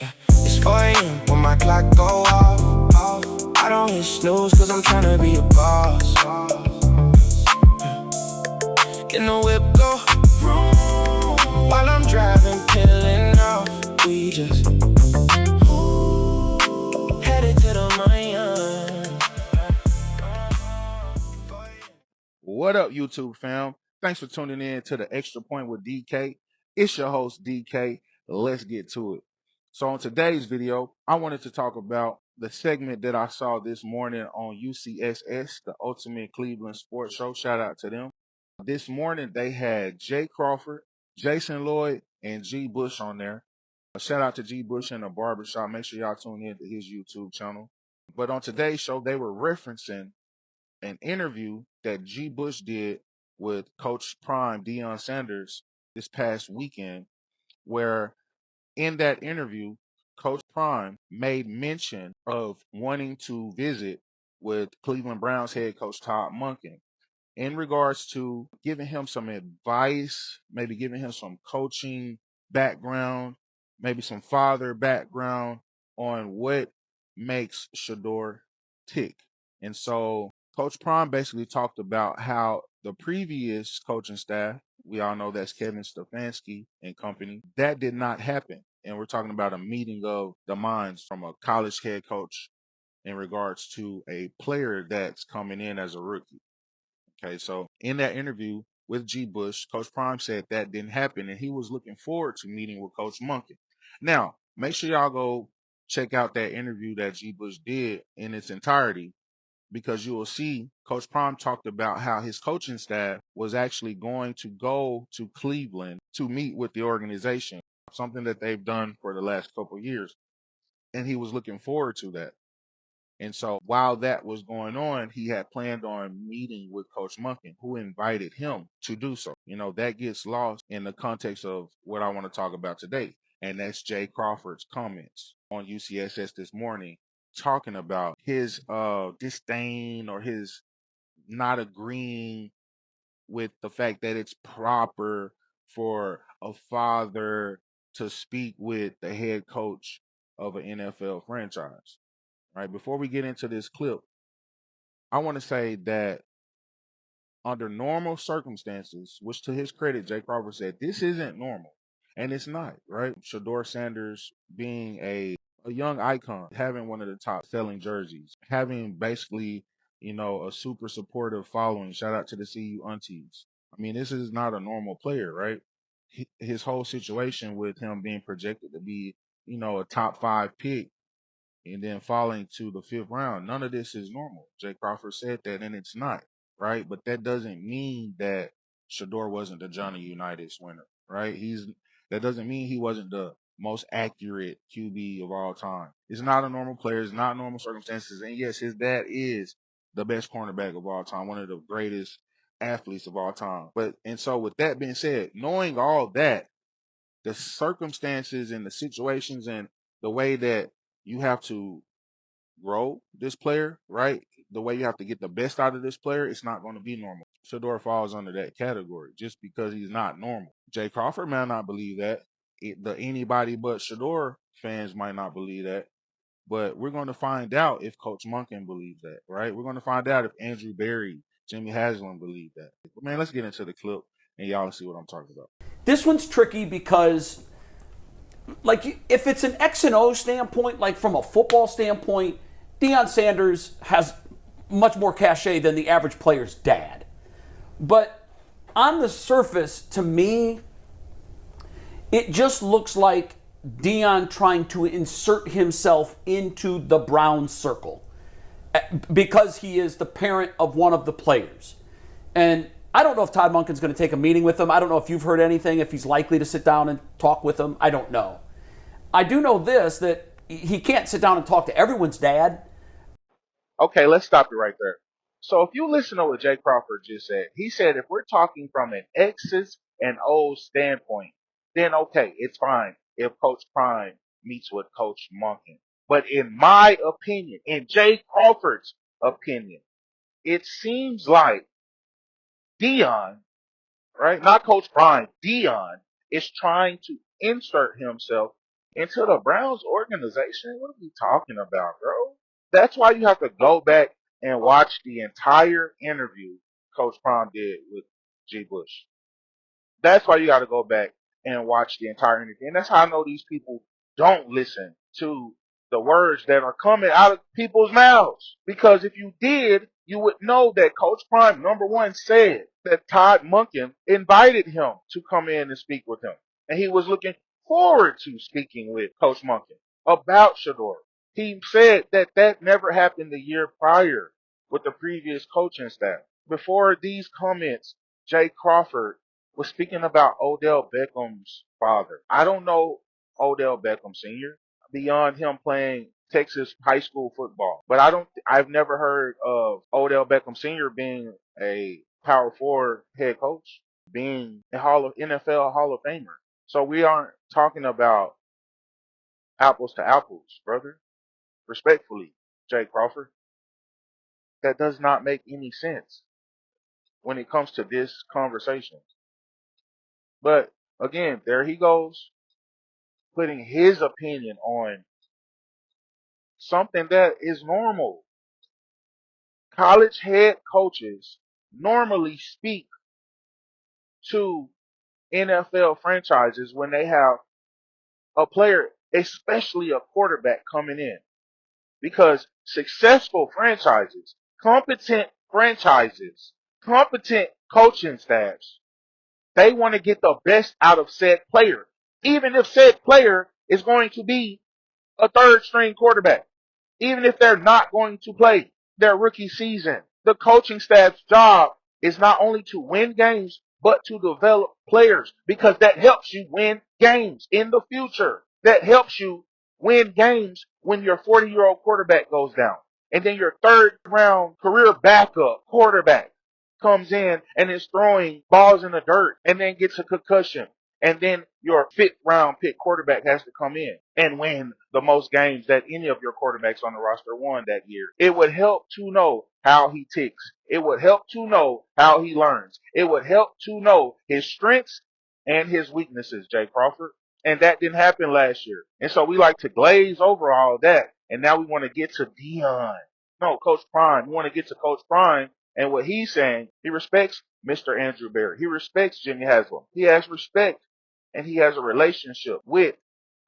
It's 4 a.m. when my clock go off. I don't hit snooze cause I'm tryna be a boss. In the whip go vroom, while I'm driving, peeling off. We just headed to the moon. What up, YouTube fam? Thanks for tuning in to the Extra Point with DK. It's your host, DK. Let's get to it. So on today's video, I wanted to talk about the segment that I saw this morning on UCSS, the Ultimate Cleveland Sports Show. Shout out to them. This morning, they had Jay Crawford, Jason Lloyd, and G. Bush on there. Shout out to G. Bush in the barbershop. Make sure y'all tune in to his YouTube channel. But on today's show, they were referencing an interview that G. Bush did with Coach Prime, Deion Sanders, this past weekend, where in that interview, Coach Prime made mention of wanting to visit with Cleveland Browns head coach Todd Monken in regards to giving him some advice, maybe giving him some coaching background, maybe some father background on what makes Shedeur tick. And so Coach Prime basically talked about how the previous coaching staff, we all know that's Kevin Stefanski and company, that did not happen. And we're talking about a meeting of the minds from a college head coach in regards to a player that's coming in as a rookie. Okay, so in that interview with G. Bush, Coach Prime said that didn't happen, and he was looking forward to meeting with Coach Monken. Now, make sure y'all go check out that interview that G. Bush did in its entirety, because you will see Coach Prime talked about how his coaching staff was actually going to go to Cleveland to meet with the organization, something that they've done for the last couple of years, and he was looking forward to that. And so while that was going on, he had planned on meeting with Coach Monken, who invited him to do so. You know, that gets lost in the context of what I want to talk about today. And that's Jay Crawford's comments on UCSS this morning, talking about his disdain or his not agreeing with the fact that it's proper for a father to speak with the head coach of an NFL franchise. Right, before we get into this clip, I want to say that under normal circumstances, which to his credit, Jay Crawford said, this isn't normal. And it's not, right? Shedeur Sanders being a young icon, having one of the top selling jerseys, having basically, you know, a super supportive following. Shout out to the CU aunties. I mean, this is not a normal player, right? His whole situation with him being projected to be, you know, a top 5 pick and then falling to the 5th round. None of this is normal. Jay Crawford said that, and it's not, right? But that doesn't mean that Shedeur wasn't the Johnny Unitas winner, right? That doesn't mean he wasn't the most accurate QB of all time. It's not a normal player. It's not normal circumstances. And yes, his dad is the best cornerback of all time, one of the greatest athletes of all time. And so with that being said, knowing all that, the circumstances and the situations and the way that you have to grow this player, right? The way you have to get the best out of this player, it's not going to be normal. Shedeur falls under that category just because he's not normal. Jay Crawford might not believe that. Anybody but Shedeur fans might not believe that. But we're going to find out if Coach Monken believes that, right? We're going to find out if Andrew Berry, Jimmy Haslam believe that. But man, let's get into the clip and y'all see what I'm talking about. This one's tricky because, like, if it's an X and O standpoint, like from a football standpoint, Deion Sanders has much more cachet than the average player's dad. But on the surface, to me, it just looks like Deion trying to insert himself into the Brown circle because he is the parent of one of the players. And I don't know if Todd Monken's going to take a meeting with him. I don't know if you've heard anything, if he's likely to sit down and talk with him. I don't know. I do know this, that he can't sit down and talk to everyone's dad. Okay, let's stop it right there. So if you listen to what Jay Crawford just said, he said if we're talking from an X's and O's standpoint, then okay, it's fine if Coach Prime meets with Coach Monken. But in my opinion, in Jay Crawford's opinion, it seems like Deion, right, not Coach Prime, Deion is trying to insert himself into the Browns organization? What are we talking about, bro? That's why you have to go back and watch the entire interview Coach Prime did with G. Bush. That's why you got to go back and watch the entire interview. And that's how I know these people don't listen to the words that are coming out of people's mouths. Because if you did, you would know that Coach Prime, number one, said that Todd Monken invited him to come in and speak with him. And he was looking forward to speaking with Coach Monken about Shedeur. He said that that never happened the year prior with the previous coaching staff. Before these comments, Jay Crawford was speaking about Odell Beckham's father. I don't know Odell Beckham Sr. beyond him playing Texas high school football, but I've never heard of Odell Beckham Sr. being a Power 4 head coach, being a NFL Hall of Famer. So we aren't talking about apples to apples, brother. Respectfully, Jay Crawford. That does not make any sense when it comes to this conversation. But again, there he goes, putting his opinion on something that is normal. College head coaches normally speak to NFL franchises when they have a player, especially a quarterback, coming in. Because successful franchises, competent franchises, competent coaching staffs, they want to get the best out of said player, even if said player is going to be a third string quarterback, even if they're not going to play their rookie season. The coaching staff's job is not only to win games, but to develop players, because that helps you win games in the future. That helps you win games when your 40-year-old quarterback goes down. And then your third round career backup quarterback comes in and is throwing balls in the dirt and then gets a concussion. And then your fifth round pick quarterback has to come in and win the most games that any of your quarterbacks on the roster won that year. It would help to know how he ticks. It would help to know how he learns. It would help to know his strengths and his weaknesses, Jay Crawford. And that didn't happen last year. And so we like to glaze over all that. And now we want to get to Deion. No, Coach Prime. We want to get to Coach Prime. And what he's saying, he respects Mr. Andrew Barry. He respects Jimmy Haslam. He has respect and he has a relationship with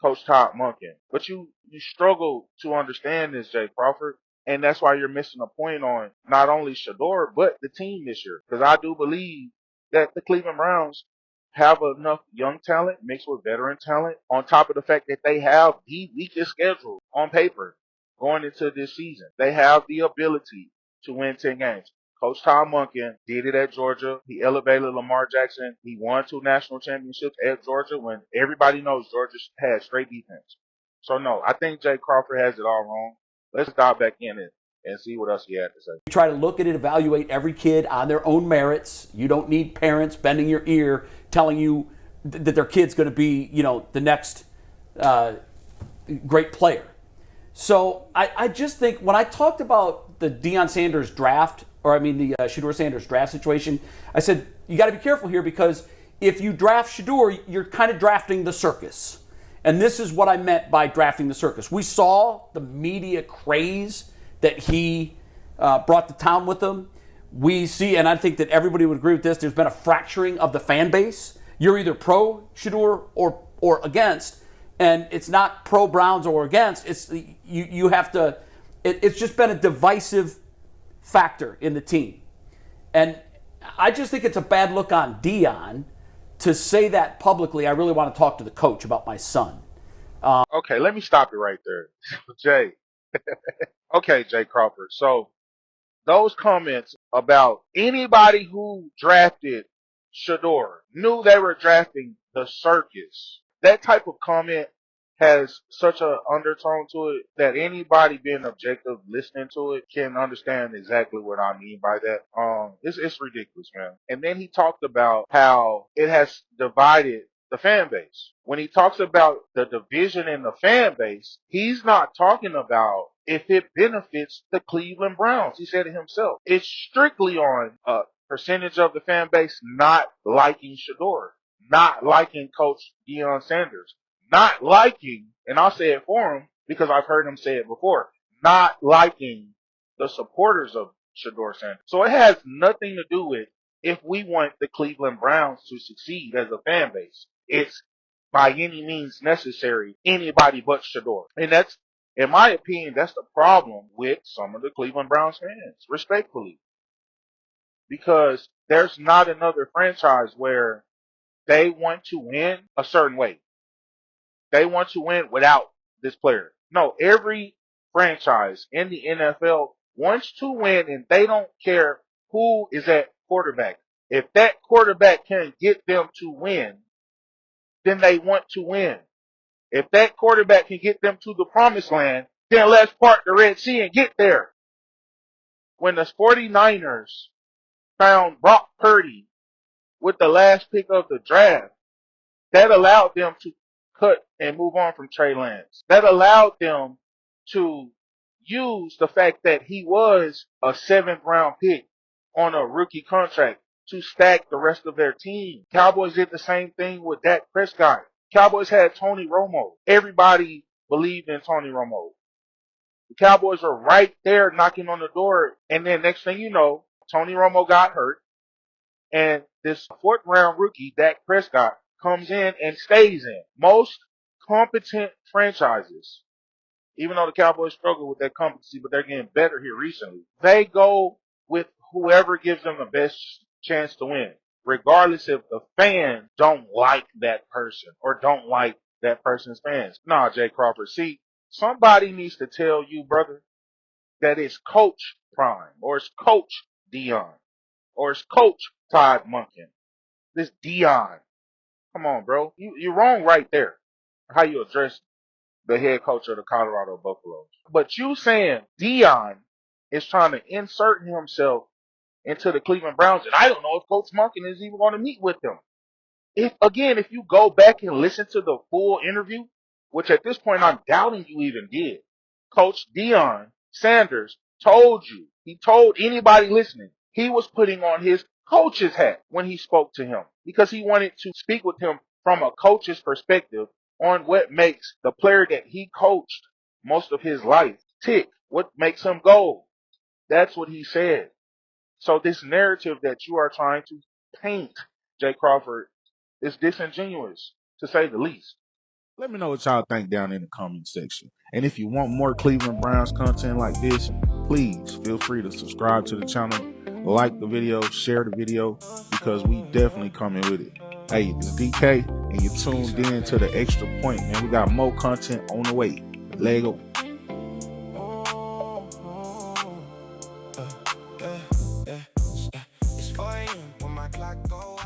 Coach Todd Monken. But you struggle to understand this, Jay Crawford. And that's why you're missing a point on not only Shedeur, but the team this year. Because I do believe that the Cleveland Browns have enough young talent mixed with veteran talent, on top of the fact that they have the weakest schedule on paper going into this season. They have the ability to win 10 games. Coach Todd Monken did it at Georgia. He elevated Lamar Jackson. He won 2 national championships at Georgia when everybody knows Georgia had straight defense. So, no, I think Jay Crawford has it all wrong. Let's dive back in and see what else he had to say. You try to look at it, evaluate every kid on their own merits. You don't need parents bending your ear telling you that their kid's going to be, the next great player. So I just think when I talked about the Deion Sanders draft, the Shedeur Sanders draft situation, I said, you got to be careful here, because if you draft Shedeur, you're kind of drafting the circus. And this is what I meant by drafting the circus. We saw the media craze that he brought to town with him. We see, and I think that everybody would agree with this, there's been a fracturing of the fan base. You're either pro Shedeur or against, and it's not pro Browns or against. It's you have to. It's just been a divisive factor in the team, and I just think it's a bad look on Deion to say that publicly. I really want to talk to the coach about my son. Okay, let me stop you right there, Jay. Okay, Jay Crawford. So those comments about anybody who drafted Shedeur knew they were drafting the circus. That type of comment has such an undertone to it that anybody being objective listening to it can understand exactly what I mean by that. It's ridiculous, man. And then he talked about how it has divided the fan base. When he talks about the division in the fan base, he's not talking about if it benefits the Cleveland Browns. He said it himself. It's strictly on a percentage of the fan base not liking Shedeur, not liking Coach Deion Sanders, not liking, and I'll say it for him because I've heard him say it before, not liking the supporters of Shedeur Sanders. So it has nothing to do with if we want the Cleveland Browns to succeed as a fan base. It's by any means necessary, anybody but Shedeur. And that's, in my opinion, that's the problem with some of the Cleveland Browns fans, respectfully. Because there's not another franchise where they want to win a certain way. They want to win without this player. No, every franchise in the NFL wants to win, and they don't care who is at quarterback. If that quarterback can get them to win, then they want to win. If that quarterback can get them to the promised land, then let's part the Red Sea and get there. When the 49ers found Brock Purdy with the last pick of the draft, that allowed them to cut and move on from Trey Lance. That allowed them to use the fact that he was a 7th round pick on a rookie contract to stack the rest of their team. Cowboys did the same thing with Dak Prescott. Cowboys had Tony Romo. Everybody believed in Tony Romo. The Cowboys were right there knocking on the door, and then next thing you know, Tony Romo got hurt, and this 4th round rookie, Dak Prescott, comes in and stays in. Most competent franchises, even though the Cowboys struggle with that competency, but they're getting better here recently, they go with whoever gives them the best chance to win, regardless if the fans don't like that person or don't like that person's fans. Nah, Jay Crawford. See, somebody needs to tell you, brother, that it's Coach Prime, or it's Coach Deion, or it's Coach Todd Monken. This Deion. Come on, bro. You're wrong right there. How you address the head coach of the Colorado Buffaloes. But you saying Deion is trying to insert himself into the Cleveland Browns, and I don't know if Coach Monken is even going to meet with them. If you go back and listen to the full interview, which at this point I'm doubting you even did, Coach Deion Sanders told you, he told anybody listening, he was putting on his coach's hat when he spoke to him because he wanted to speak with him from a coach's perspective on what makes the player that he coached most of his life tick, what makes him go. That's what he said. So this narrative that you are trying to paint, Jay Crawford, is disingenuous, to say the least. Let me know what y'all think down in the comment section. And if you want more Cleveland Browns content like this, please feel free to subscribe to the channel, like the video, share the video, because we definitely coming with it. Hey, this is DK, and you're tuned in to the Extra Point, man. We got more content on the way. Lego. It's 4 a.m. when my clock goes.